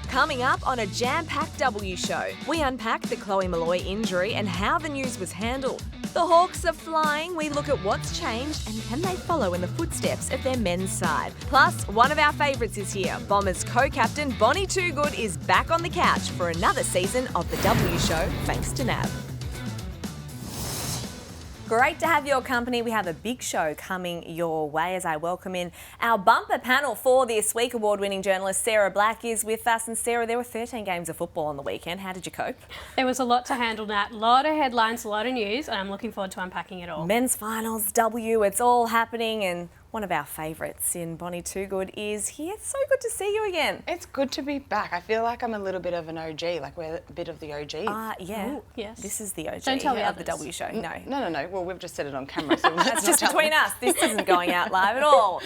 Coming up on a jam-packed W show, we unpack the Chloe Molloy injury and how the news was handled. The Hawks are flying, we look at what's changed and can they follow in the footsteps of their men's side. Plus, one of our favourites is here. Bombers co-captain Bonnie Toogood is back on the couch for another season of the W show, thanks to NAB. Great to have your company. We have a big show coming your way as I welcome in our bumper panel for this week. Award-winning journalist Sarah Black is with us. And Sarah, there were 13 games of football on the weekend. How did you cope? There was a lot to handle, Nat. A lot of headlines, a lot of news, and I'm looking forward to unpacking it all. Men's finals, W, it's all happening, and one of our favourites in Bonnie Toogood is here. It's so good to see you again. It's good to be back. I feel like I'm a little bit of an OG, like we're a bit of the OG. Yeah. Ooh, yes. This is the OG Don't tell the of the others. W show. No. No. Well, we've just said it on camera. So That's just between us. This isn't going out live at all.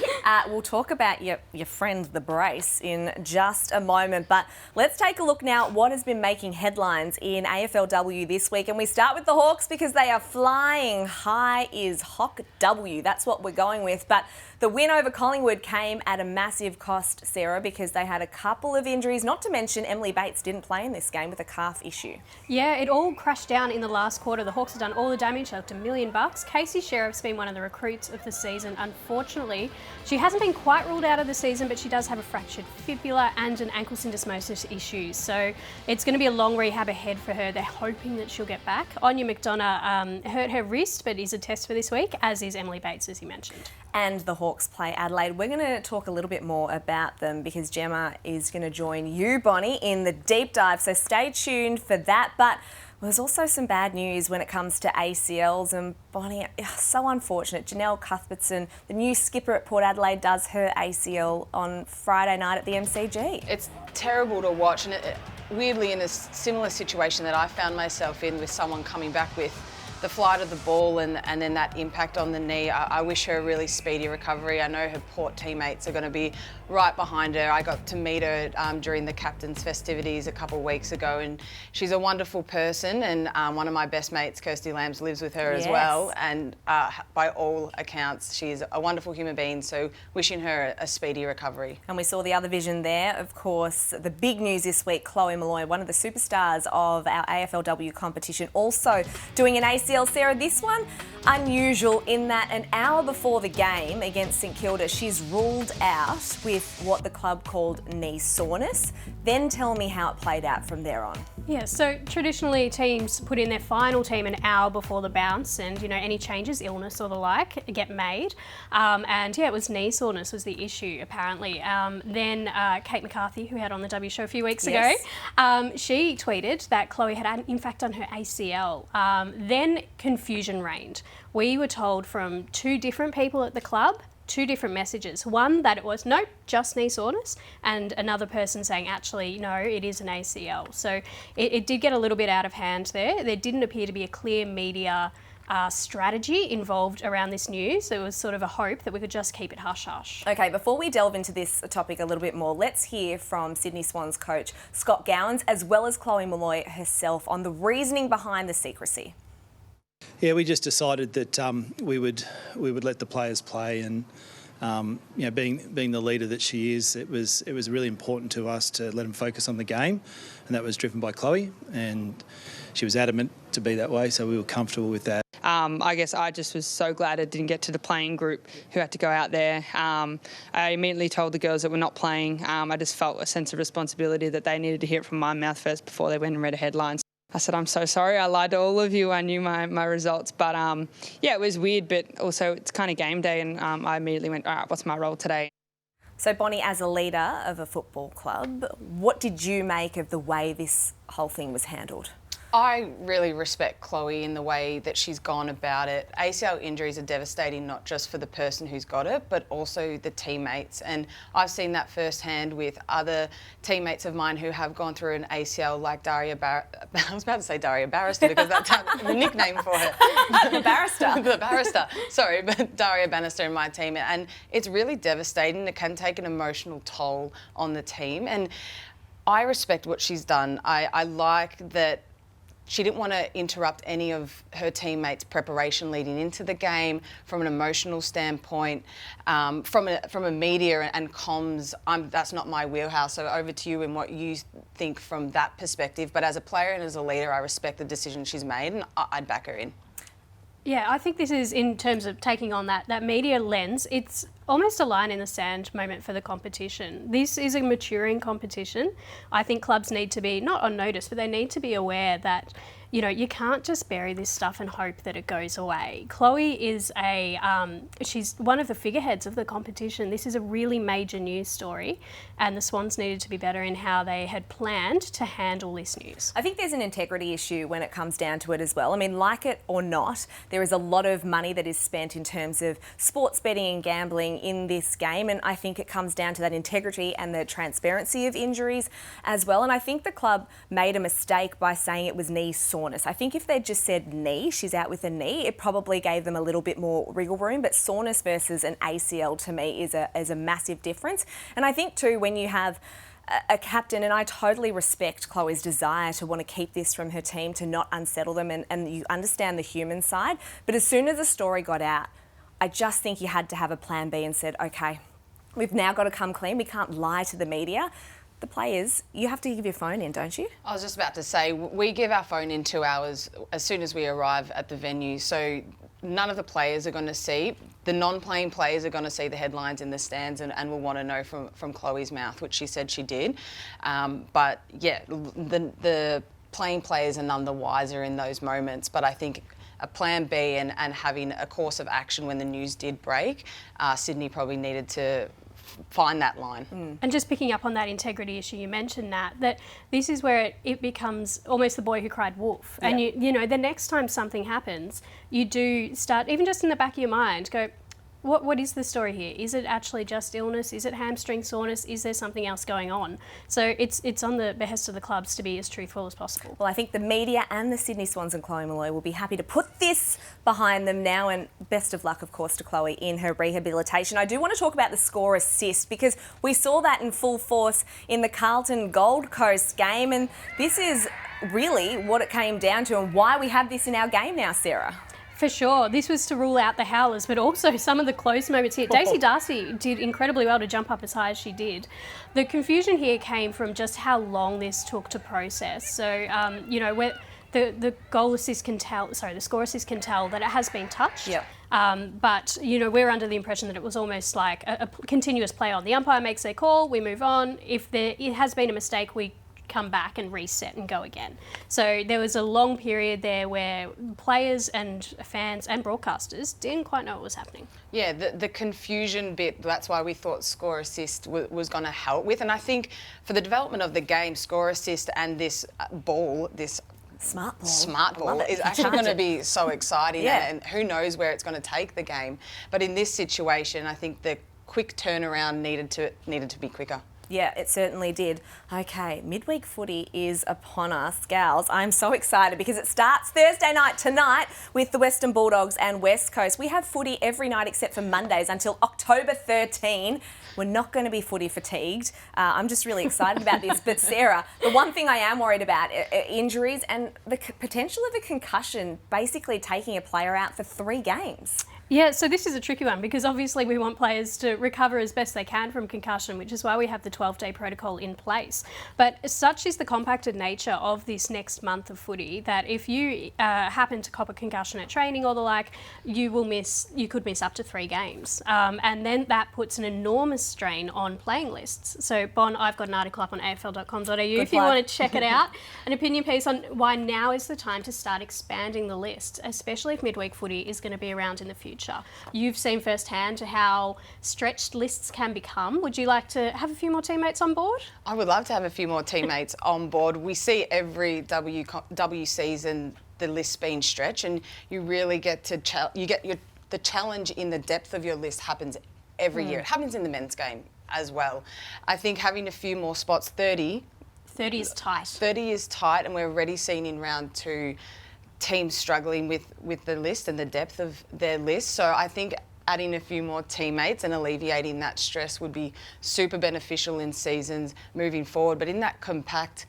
We'll talk about your friend, the brace, in just a moment. But let's take a look now at what has been making headlines in AFLW this week. And we start with the Hawks because they are flying high is Hawk W. That's what we're going with. But the win over Collingwood came at a massive cost, Sarah, because they had a couple of injuries, not to mention Emily Bates didn't play in this game with a calf issue. Yeah, it all crashed down in the last quarter. The Hawks have done all the damage, up to $1 million. Casey Sheriff's been one of the recruits of the season. Unfortunately, she hasn't been quite ruled out of the season, but she does have a fractured fibula and an ankle syndesmosis issue. So it's going to be a long rehab ahead for her. They're hoping that she'll get back. Anya McDonough hurt her wrist, but is a test for this week, as is Emily Bates, as you mentioned. And the Hawks play Adelaide. We're going to talk a little bit more about them because Gemma is going to join you, Bonnie, in the deep dive. So stay tuned for that. But there's also some bad news when it comes to ACLs. And Bonnie, so unfortunate. Janelle Cuthbertson, the new skipper at Port Adelaide, does her ACL on Friday night at the MCG. It's terrible to watch, and weirdly in a similar situation that I found myself in with someone coming back with the flight of the ball and then that impact on the knee. I wish her a really speedy recovery. I know her Port teammates are going to be right behind her. I got to meet her during the captain's festivities a couple of weeks ago, and she's a wonderful person, and one of my best mates, Kirsty Lambs, lives with her as well, and by all accounts she's a wonderful human being, so wishing her a speedy recovery. And we saw the other vision there, of course, the big news this week, Chloe Molloy, one of the superstars of our AFLW competition, also doing an ACL. Sarah, this one unusual in that an hour before the game against St Kilda, she's ruled out with what the club called knee soreness. Then tell me how it played out from there on. Yeah, so traditionally teams put in their final team an hour before the bounce, and any changes, illness or the like, get made. And yeah, it was knee soreness was the issue apparently. Then Kate McCarthy, who we had on the W show a few weeks ago, she tweeted that Chloe had in fact done her ACL. Then confusion reigned. We were told from two different people at the club, two different messages. One, that it was, nope, just knee soreness, and another person saying, actually, no, it is an ACL. So it did get a little bit out of hand there. There didn't appear to be a clear media strategy involved around this news. There was sort of a hope that we could just keep it hush-hush. Okay, before we delve into this topic a little bit more, let's hear from Sydney Swans coach Scott Gowans, as well as Chloe Molloy herself, on the reasoning behind the secrecy. Yeah, we just decided that we would let the players play, and being the leader that she is, it was really important to us to let them focus on the game, and that was driven by Chloe, and she was adamant to be that way, so we were comfortable with that. I guess I just was so glad I didn't get to the playing group who had to go out there. I immediately told the girls that were not playing. I just felt a sense of responsibility that they needed to hear it from my mouth first before they went and read a headline. I said, I'm so sorry, I lied to all of you, I knew my results. But yeah, it was weird, but also it's kind of game day, and I immediately went, all right, what's my role today? So Bonnie, as a leader of a football club, what did you make of the way this whole thing was handled? I really respect Chloe in the way that she's gone about it. ACL injuries are devastating, not just for the person who's got it, but also the teammates. And I've seen that firsthand with other teammates of mine who have gone through an ACL, like Daria I was about to say Daria Barrister because that's the nickname for her. The barrister. The barrister. Sorry, but Daria Bannister in my team. And it's really devastating. It can take an emotional toll on the team. And I respect what she's done. I like that she didn't want to interrupt any of her teammates' preparation leading into the game from an emotional standpoint, from a media and comms. That's not my wheelhouse. So over to you and what you think from that perspective. But as a player and as a leader, I respect the decision she's made, and I'd back her in. Yeah, I think this is, in terms of taking on that media lens, it's almost a line in the sand moment for the competition. This is a maturing competition. I think clubs need to be, not on notice, but they need to be aware that, you know, you can't just bury this stuff and hope that it goes away. Chloe is she's one of the figureheads of the competition. This is a really major news story, and the Swans needed to be better in how they had planned to handle this news. I think there's an integrity issue when it comes down to it as well. I mean, like it or not, there is a lot of money that is spent in terms of sports betting and gambling in this game, and I think it comes down to that integrity and the transparency of injuries as well. And I think the club made a mistake by saying it was knee soreness. I think if they'd just said knee, she's out with a knee, it probably gave them a little bit more wriggle room. But soreness versus an ACL to me is a massive difference. And I think too, when you have a captain, and I totally respect Chloe's desire to want to keep this from her team, to not unsettle them, and you understand the human side. But as soon as the story got out, I just think you had to have a plan B and said, okay, we've now got to come clean. We can't lie to the media. The players, you have to give your phone in, don't you? I was just about to say, we give our phone in 2 hours as soon as we arrive at the venue. So none of the players are going to see. The non-playing players are going to see the headlines in the stands and will want to know from Chloe's mouth, which she said she did. But yeah, the playing players are none the wiser in those moments. But I think a plan B and having a course of action when the news did break, Sydney probably needed to find that line. And just picking up on that integrity issue, you mentioned that this is where it becomes almost the boy who cried wolf. And you know, the next time something happens, you do start, even just in the back of your mind, go, what is the story here? Is it actually just illness? Is it hamstring soreness? Is there something else going on? So it's on the behest of the clubs to be as truthful as possible. Well, I think the media and the Sydney Swans and Chloe Molloy will be happy to put this behind them now, and best of luck, of course, to Chloe in her rehabilitation. I do want to talk about the score assist, because we saw that in full force in the Carlton Gold Coast game, and this is really what it came down to and why we have this in our game now, Sarah. For sure. This was to rule out the howlers, but also some of the close moments here. Daisy Darcy did incredibly well to jump up as high as she did. The confusion here came from just how long this took to process. So, you know, where the goal assist can tell, sorry, the score assist can tell that it has been touched. Yep. But, you know, we're under the impression that it was almost like a continuous play on. The umpire makes their call, we move on. If it has been a mistake, we come back and reset and go again. So there was a long period there where players and fans and broadcasters didn't quite know what was happening. Yeah, the confusion bit, that's why we thought score assist was going to help with. And I think for the development of the game, score assist and this ball, this Smart ball is actually going to be so exciting, and who knows where it's going to take the game. But in this situation, I think the quick turnaround needed to be quicker. Yeah, it certainly did. Okay, midweek footy is upon us, gals. I'm so excited because it starts Thursday night tonight with the Western Bulldogs and West Coast. We have footy every night except for Mondays until October 13. We're not going to be footy fatigued. I'm just really excited about this. But Sarah, the one thing I am worried about are injuries and the potential of a concussion, basically taking a player out for 3 games. Yeah, so this is a tricky one because obviously we want players to recover as best they can from concussion, which is why we have the 12-day protocol in place. But such is the compacted nature of this next month of footy that if you happen to cop a concussion at training or the like, you could miss up to 3 games. And then that puts an enormous strain on playing lists. So Bon, I've got an article up on afl.com.au if you want to check it out. An opinion piece on why now is the time to start expanding the list, especially if midweek footy is going to be around in the future. You've seen firsthand how stretched lists can become. Would you like to have a few more teammates on board? I would love to have a few more teammates on board. We see every W season the list being stretched, and you really get to the challenge in the depth of your list happens every year. It happens in the men's game as well. I think having a few more spots, 30 is tight. 30 is tight, and we're already seeing in round 2 teams struggling with the list and the depth of their list. So I think adding a few more teammates and alleviating that stress would be super beneficial in seasons moving forward. But in that compact,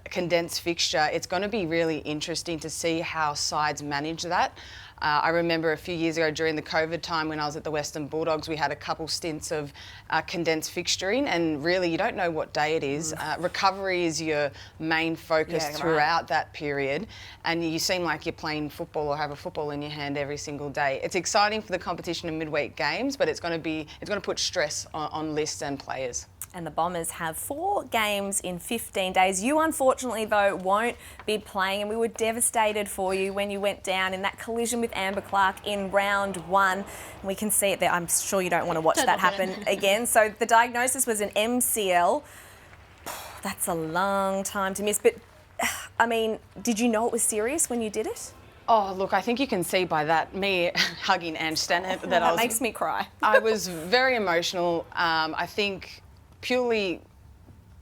condensed fixture, it's going to be really interesting to see how sides manage that. I remember a few years ago during the COVID time when I was at the Western Bulldogs, we had a couple stints of condensed fixturing, and really you don't know what day it is. Recovery is your main focus throughout that period, and you seem like you're playing football or have a football in your hand every single day. It's exciting for the competition and midweek games, but it's going to put stress on lists and players. And the Bombers have 4 games in 15 days. You, unfortunately, though, won't be playing, and we were devastated for you when you went down in that collision with Amber Clark in round 1. And we can see it there. I'm sure you don't want to watch that happen again. So the diagnosis was an MCL. That's a long time to miss. But, I mean, did you know it was serious when you did it? Oh, look, I think you can see by that, me hugging Ange Stannett, that makes me cry. I was very emotional. I think purely,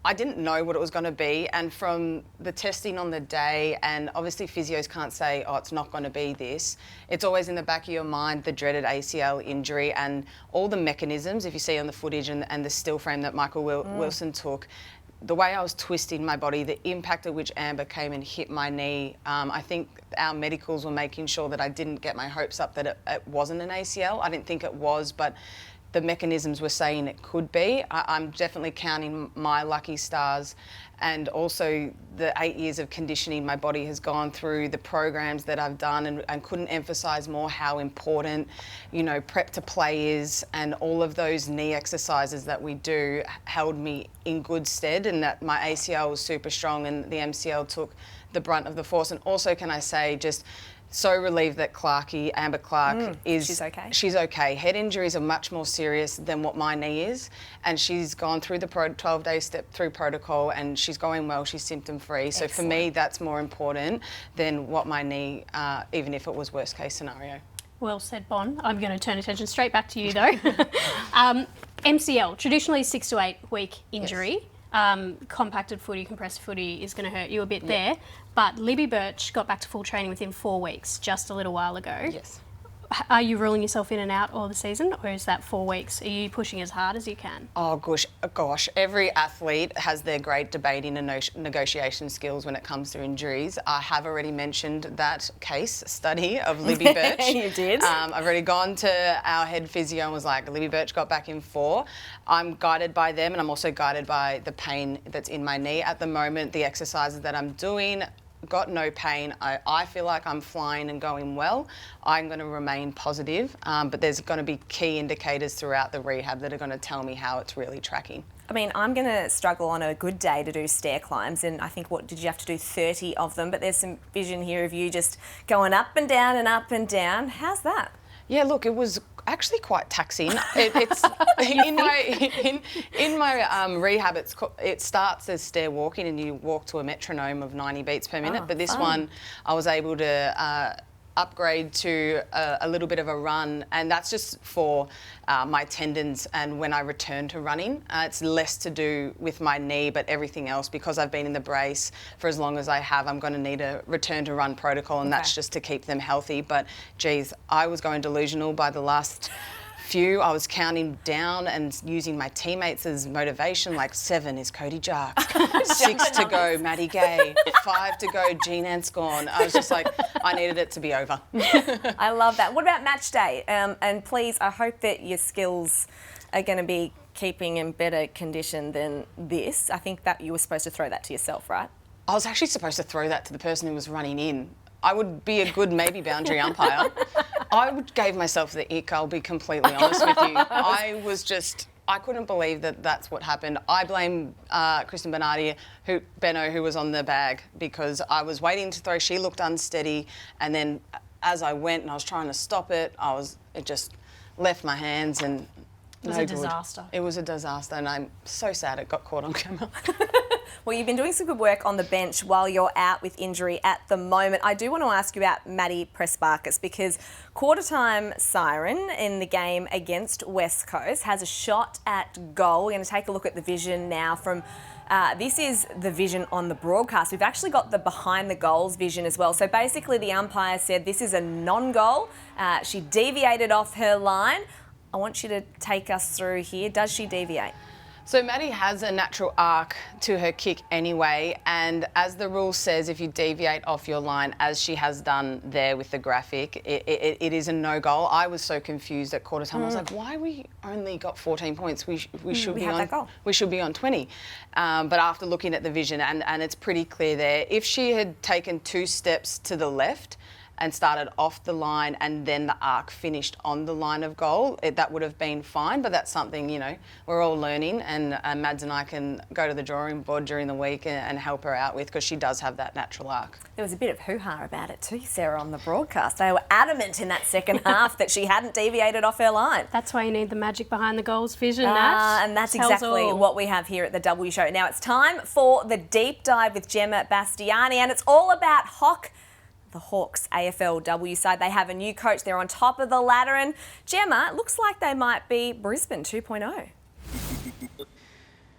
I didn't know what it was going to be, and from the testing on the day, and obviously physios can't say, oh, it's not going to be this. It's always in the back of your mind, the dreaded ACL injury and all the mechanisms, if you see on the footage and the still frame that Michael Wilson took, the way I was twisting my body, the impact at which Amber came and hit my knee, I think our medicals were making sure that I didn't get my hopes up that it wasn't an ACL. I didn't think it was, but the mechanisms were saying it could be. I'm definitely counting my lucky stars, and also the 8 years of conditioning my body has gone through, the programs that I've done, and couldn't emphasise more how important, you know, prep to play is, and all of those knee exercises that we do held me in good stead, and that my ACL was super strong and the MCL took the brunt of the force. And also, can I say, just so relieved that Amber Clark is... She's okay? She's okay. Head injuries are much more serious than what my knee is, and she's gone through the 12-day step-through protocol, and she's going well. She's symptom-free. So for me, that's more important than what my knee, even if it was worst-case scenario. Well said, Bon. I'm going to turn attention straight back to you, though. MCL, traditionally 6 to 8 week injury. Yes. Compacted footy, compressed footy is going to hurt you a bit there. But Libby Birch got back to full training within 4 weeks, just a little while ago. Yes. Are you ruling yourself in and out all the season, or is that 4 weeks? Are you pushing as hard as you can? Oh, gosh. Every athlete has their great debating and negotiation skills when it comes to injuries. I have already mentioned that case study of Libby Birch. You did? I've already gone to our head physio and was like, Libby Birch got back in 4. I'm guided by them, and I'm also guided by the pain that's in my knee. At the moment, the exercises that I'm doing, got no pain. I feel like I'm flying and going well. I'm going to remain positive, but there's going to be key indicators throughout the rehab that are going to tell me how it's really tracking. I mean, I'm going to struggle on a good day to do stair climbs, and I think, what did you have to do, 30 of them? But there's some vision here of you just going up and down and up and down. How's that? Yeah, look, it was actually quite taxing. It's in my rehab. It starts as stair walking, and you walk to a metronome of 90 beats per minute. But this one, I was able to upgrade to a little bit of a run, and that's just for my tendons and when I return to running. It's less to do with my knee, but everything else, because I've been in the brace for as long as I have, I'm going to need a return to run protocol, and that's just to keep them healthy. But geez, I was going delusional by the last few. I was counting down and using my teammates as motivation, like 7 is Cody Jarks, 6 to go Maddie Gay, 5 to go Jean Anscorn. I was just like, I needed it to be over. I love that. What about match day? And please, I hope that your skills are going to be keeping in better condition than this. I think that you were supposed to throw that to yourself, right? I was actually supposed to throw that to the person who was running in. I would be a good maybe boundary umpire. Gave myself the ick, I'll be completely honest with you. I couldn't believe that that's what happened. I blame Kristen Bernardi, who was on the bag, because I was waiting to throw. She looked unsteady, and then as I went and I was trying to stop it, it just left my hands, and it was a disaster. It was a disaster, and I'm so sad it got caught on camera. Well, you've been doing some good work on the bench while you're out with injury at the moment. I do want to ask you about Maddie Pressbarkis, because quarter-time siren in the game against West Coast has a shot at goal. We're going to take a look at the vision now from This is the vision on the broadcast. We've actually got the behind the goals vision as well. So basically the umpire said this is a non-goal. She deviated off her line. I want you to take us through here. Does she deviate? So Maddie has a natural arc to her kick anyway, and as the rule says, if you deviate off your line, as she has done there with the graphic, it is a no-goal. I was so confused at quarter time. I was like, why we only got 14 points? We should be on 20. But after looking at the vision, and it's pretty clear there, if she had taken 2 steps to the left and started off the line and then the arc finished on the line of goal, that would have been fine. But that's something, you know, we're all learning, and Mads and I can go to the drawing board during the week and help her out with, because she does have that natural arc. There was a bit of hoo-ha about it too, Sarah, on the broadcast. They were adamant in that second half that she hadn't deviated off her line. That's why you need the magic behind the goals vision, Nat. And that's exactly what we have here at the W Show. Now it's time for the deep dive with Gemma Bastiani, and it's all about the Hawks AFLW side. They have a new coach. They're on top of the ladder, and Gemma, it looks like they might be Brisbane 2.0.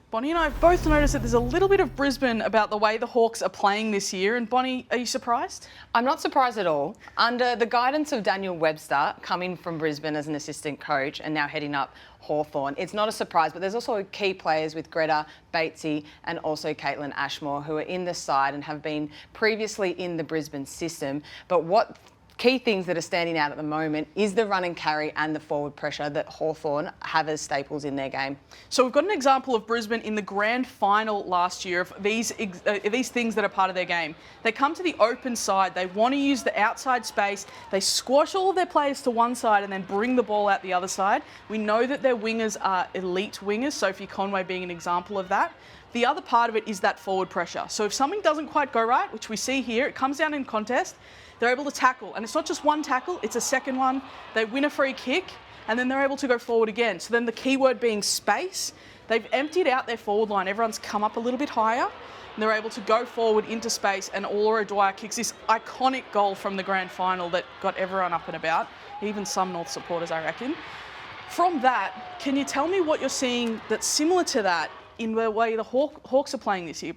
Bonnie and I have both noticed that there's a little bit of Brisbane about the way the Hawks are playing this year. And Bonnie, are you surprised? I'm not surprised at all. Under the guidance of Daniel Webster, coming from Brisbane as an assistant coach and now heading up Hawthorn, it's not a surprise, but there's also key players with Greta, Batesy and also Caitlin Ashmore who are in the side and have been previously in the Brisbane system. But what key things that are standing out at the moment is the run and carry and the forward pressure that Hawthorn have as staples in their game. So we've got an example of Brisbane in the grand final last year of these things that are part of their game. They come to the open side, they want to use the outside space, they squash all of their players to one side and then bring the ball out the other side. We know that their wingers are elite wingers, Sophie Conway being an example of that. The other part of it is that forward pressure. So if something doesn't quite go right, which we see here, it comes down in contest, they're able to tackle. And it's not just one tackle, it's a second one. They win a free kick, and then they're able to go forward again. So then the key word being space. They've emptied out their forward line. Everyone's come up a little bit higher, and they're able to go forward into space, and Aurora Dwyer kicks this iconic goal from the grand final that got everyone up and about, even some North supporters, I reckon. From that, can you tell me what you're seeing that's similar to that in the way the Hawks are playing this year,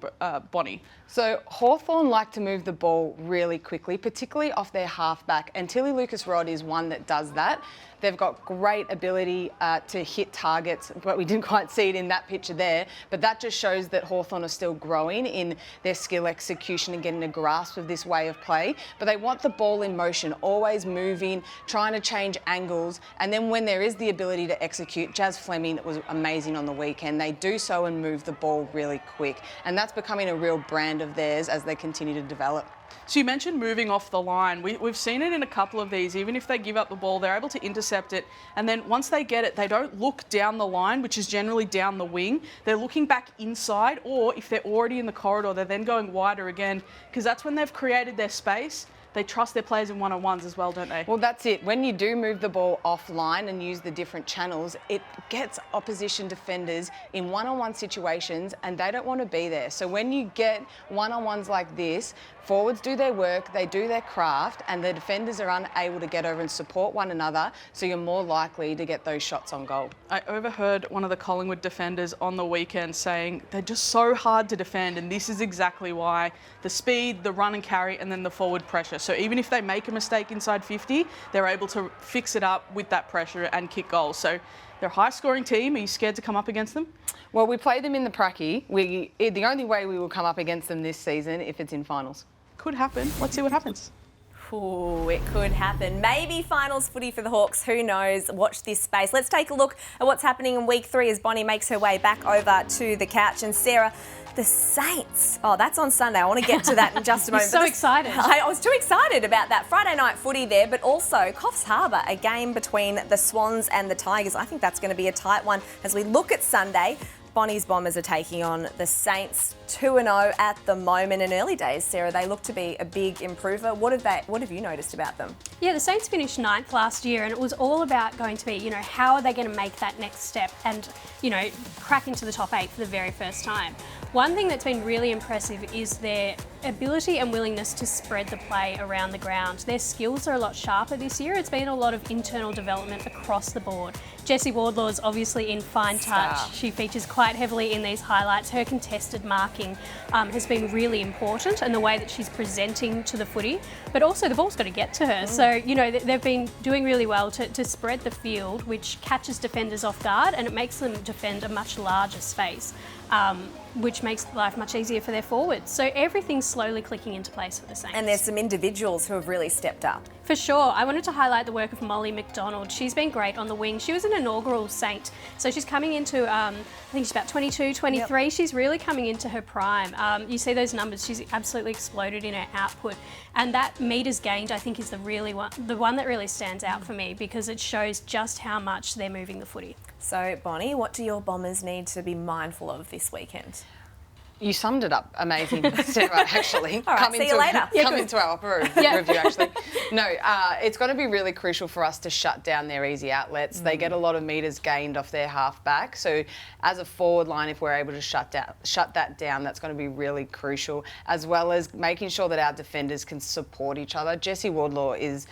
Bonnie? So Hawthorn like to move the ball really quickly, particularly off their halfback, and Tilly Lucas-Rod is one that does that. They've got great ability to hit targets, but we didn't quite see it in that picture there. But that just shows that Hawthorn are still growing in their skill execution and getting a grasp of this way of play. But they want the ball in motion, always moving, trying to change angles. And then when there is the ability to execute, Jazz Fleming was amazing on the weekend. They do so and move the ball really quick. And that's becoming a real brand of theirs as they continue to develop. So you mentioned moving off the line. We've seen it in a couple of these. Even if they give up the ball, they're able to intercept it. And then once they get it, they don't look down the line, which is generally down the wing. They're looking back inside, or if they're already in the corridor, they're then going wider again, because that's when they've created their space. They trust their players in one-on-ones as well, don't they? Well, that's it. When you do move the ball offline and use the different channels, it gets opposition defenders in one-on-one situations, and they don't want to be there. So when you get one-on-ones like this, forwards do their work, they do their craft, and the defenders are unable to get over and support one another, so you're more likely to get those shots on goal. I overheard one of the Collingwood defenders on the weekend saying they're just so hard to defend, and this is exactly why. The speed, the run and carry, and then the forward pressure. So even if they make a mistake inside 50, they're able to fix it up with that pressure and kick goals. So they're a high-scoring team. Are you scared to come up against them? Well, we play them in the Pracky. The only way we will come up against them this season if it's in finals. Could happen. Let's see what happens. Ooh, it could happen. Maybe finals footy for the Hawks. Who knows? Watch this space. Let's take a look at what's happening in week 3 as Bonnie makes her way back over to the couch. And Sarah, the Saints. Oh, that's on Sunday. I want to get to that in just a moment. So excited. I was too excited about that Friday night footy there, but also Coffs Harbour, a game between the Swans and the Tigers. I think that's going to be a tight one as we look at Sunday. Bonnie's Bombers are taking on the Saints 2-0 at the moment. In early days, Sarah, they look to be a big improver. What have you noticed about them? Yeah, the Saints finished 9th last year, and it was all about going to be, how are they going to make that next step and, crack into the top 8 for the very first time. One thing that's been really impressive is their ability and willingness to spread the play around the ground. Their skills are a lot sharper this year. It's been a lot of internal development across the board. Jessie Wardlaw is obviously in fine touch. She features quite heavily in these highlights. Her contested marking has been really important, and the way that she's presenting to the footy, but also the ball's got to get to her. So, you know, they've been doing really well to spread the field, which catches defenders off guard, and it makes them defend a much larger space, which makes life much easier for their forwards. So everything's slowly clicking into place for the Saints. And there's some individuals who have really stepped up. For sure. I wanted to highlight the work of Molly McDonald. She's been great on the wing. She was an inaugural Saint. So she's coming into, I think she's about 22, 23. Yep. She's really coming into her prime. You see those numbers. She's absolutely exploded in her output. And that metres gained, I think, is the one that really stands out for me, because it shows just how much they're moving the footy. So, Bonnie, what do your Bombers need to be mindful of this weekend? You summed it up amazing, Sarah, actually. All right, see you later. Come into our opera review, actually. No, it's got to be really crucial for us to shut down their easy outlets. They get a lot of metres gained off their half-back. So as a forward line, if we're able to shut that down, that's going to be really crucial, as well as making sure that our defenders can support each other. Jessie Wardlaw is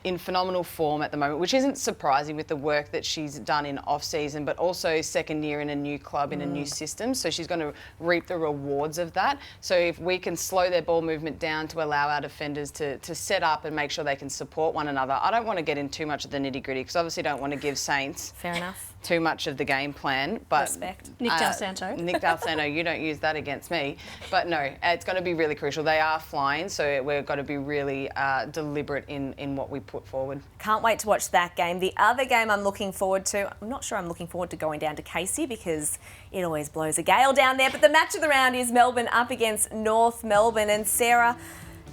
in phenomenal form at the moment, which isn't surprising with the work that she's done in off-season, but also second year in a new club, in a new system. So she's going to reap the rewards of that. So if we can slow their ball movement down to allow our defenders to set up and make sure they can support one another. I don't want to get in too much of the nitty-gritty, because obviously don't want to give Saints fair enough too much of the game plan. But respect. Nick Del Santo. Nick Del Santo, you don't use that against me. But no, it's going to be really crucial. They are flying, so we've got to be really deliberate in what we put forward. Can't wait to watch that game. The other game I'm looking forward to, I'm not sure I'm looking forward to going down to Casey, because it always blows a gale down there, but the match of the round is Melbourne up against North Melbourne. And Sarah,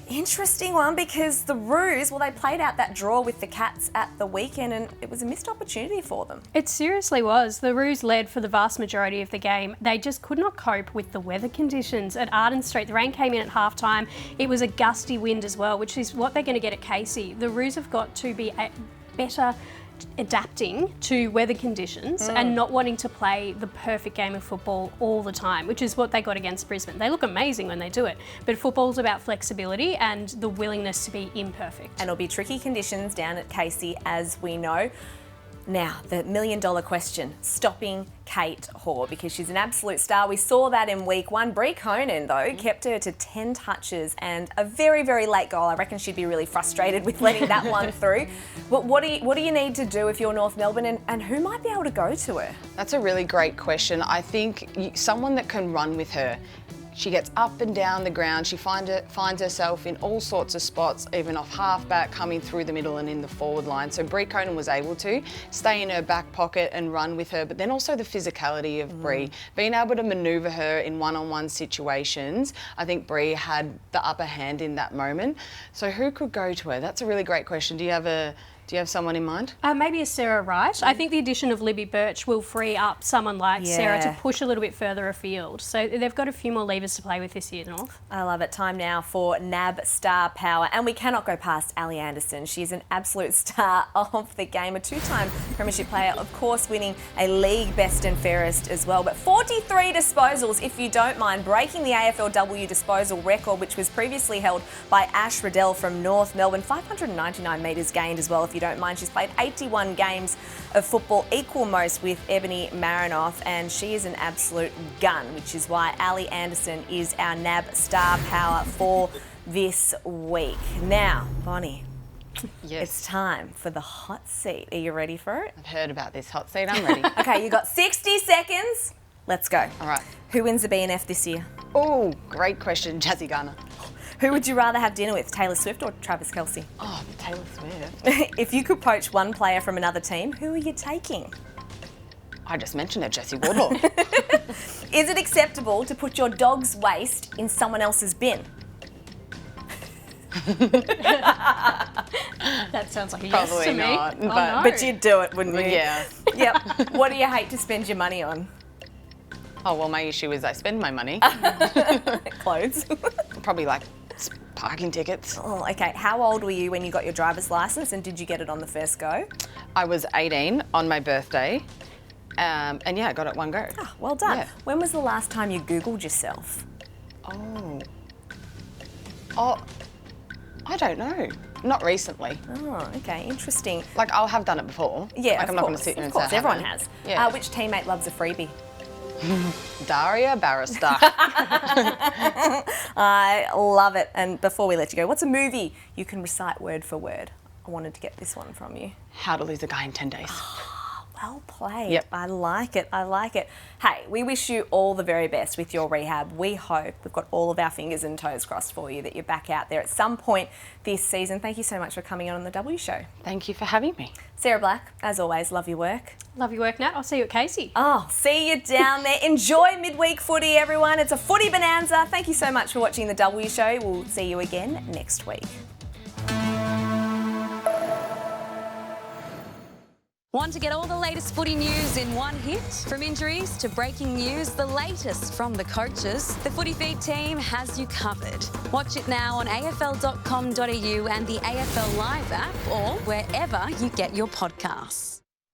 interesting one, because the Roos, well, they played out that draw with the Cats at the weekend, and it was a missed opportunity for them. It seriously was. The Roos led for the vast majority of the game. They just could not cope with the weather conditions at Arden Street. The rain came in at halftime. It was a gusty wind as well, which is what they're going to get at Casey. The Roos have got to be better adapting to weather conditions and not wanting to play the perfect game of football all the time, which is what they got against Brisbane. They look amazing when they do it, but football's about flexibility and the willingness to be imperfect. And it'll be tricky conditions down at Casey, as we know. Now, the million-dollar question, stopping Kate Hoare, because she's an absolute star. We saw that in week one. Brie Conan, though, kept her to 10 touches and a very, very late goal. I reckon she'd be really frustrated with letting that one through. But what do you need to do if you're North Melbourne, and who might be able to go to her? That's a really great question. I think someone that can run with her. She gets up and down the ground. She finds herself in all sorts of spots, even off half-back, coming through the middle and in the forward line. So Brie Conan was able to stay in her back pocket and run with her, but then also the physicality of Brie. Being able to manoeuvre her in one-on-one situations, I think Brie had the upper hand in that moment. So who could go to her? That's a really great question. Do you have someone in mind? Maybe a Sarah Wright. I think the addition of Libby Birch will free up someone like Sarah to push a little bit further afield. So they've got a few more levers to play with this year, North. I love it. Time now for NAB Star Power. And we cannot go past Ali Anderson. She's an absolute star of the game. A two-time premiership player, of course, winning a league best and fairest as well. But 43 disposals, if you don't mind, breaking the AFLW disposal record, which was previously held by Ash Riddell from North Melbourne. 599 metres gained as well, if you don't mind. She's played 81 games of football, equal most with Ebony Marinoff, and she is an absolute gun, which is why Ali Anderson is our NAB Star Power for this week. Now, Bonnie, it's time for the hot seat. Are you ready for it? I've heard about this hot seat. I'm ready. Okay, you got 60 seconds. Let's go. All right. Who wins the BNF this year? Oh, great question. Jazzy Garner. Who would you rather have dinner with, Taylor Swift or Travis Kelce? Oh, Taylor Swift. If you could poach one player from another team, who are you taking? I just mentioned it, Jessie Wardlaw. Is it acceptable to put your dog's waste in someone else's bin? That sounds like a yes Probably to me. not, Oh, but- no. But you'd do it, wouldn't you? Yeah. Yep. What do you hate to spend your money on? Oh, well, my issue is I spend my money. Clothes. Probably like parking tickets. Oh, okay. How old were you when you got your driver's licence, and did you get it on the first go? I was 18 on my birthday. And yeah, I got it one go. Ah, well done. Yeah. When was the last time you Googled yourself? Oh. Oh, I don't know. Not recently. Oh, okay, interesting. Like, I'll have done it before. Yeah, like, of I'm not going course, to sit here of and course, say I everyone haven't. has. Yeah. Which teammate loves a freebie? Daria Barrister. I love it. And before we let you go, what's a movie you can recite word for word? I wanted to get this one from you. How to Lose a Guy in 10 Days. Well played. Yep. I like it. I like it. Hey, we wish you all the very best with your rehab. We hope, we've got all of our fingers and toes crossed for you, that you're back out there at some point this season. Thank you so much for coming on the W Show. Thank you for having me. Sarah Black, as always, love your work. Love your work, Nat. I'll see you at Casey. Oh, see you down there. Enjoy midweek footy, everyone. It's a footy bonanza. Thank you so much for watching the W Show. We'll see you again next week. Want to get all the latest footy news in one hit? From injuries to breaking news, the latest from the coaches, the Footy Feed team has you covered. Watch it now on afl.com.au and the AFL Live app, or wherever you get your podcasts.